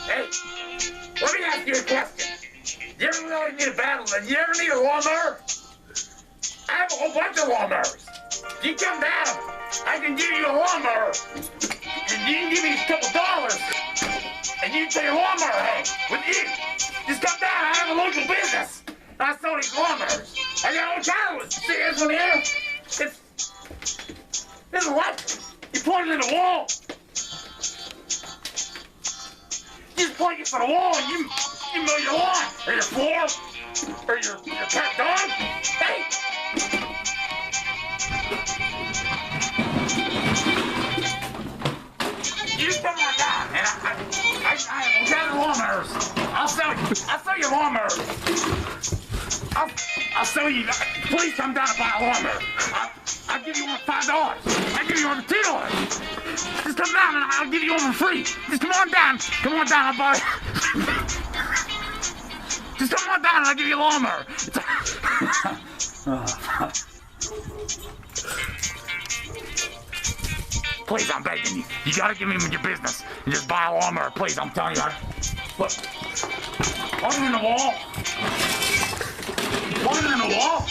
Hey, let me ask you a question. You ever really need a battle? You ever need a lawnmower? I have a whole bunch of lawnmowers. You come down, I can give you a lawnmower. And you can give me a couple dollars. And you can take a lawnmower home with you. Just come down, I have a local business. I sell these lawnmowers. I got all kinds of ones. See this one here? This is what? You point it in the wall. You just point it for the wall and you mow your lawn, or your floor, or your pet dog. Hey! You come on down, and I got lawnmowers. I'll sell you lawnmowers. I'll sell you. Please come down and buy a lawnmower. I'll give you one for $5. I'll give you one for $2. Just come down and I'll give you one for free. Just come on down. Come on down, I'll buy it. Just come on down and I'll give you a lawnmower. Please, I'm begging you. You gotta give me your business and just buy a lawnmower. Please, I'm telling you. Look, put it in the wall. Put it in the wall.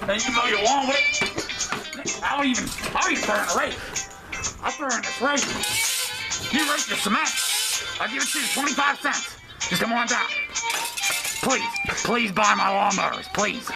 Then you mow your lawn with it. I'll even throw in a rake. I'll throw in this rake. You rake your cement. I'll give it to you 25 cents. Just come on down. Please buy my lawnmowers, please.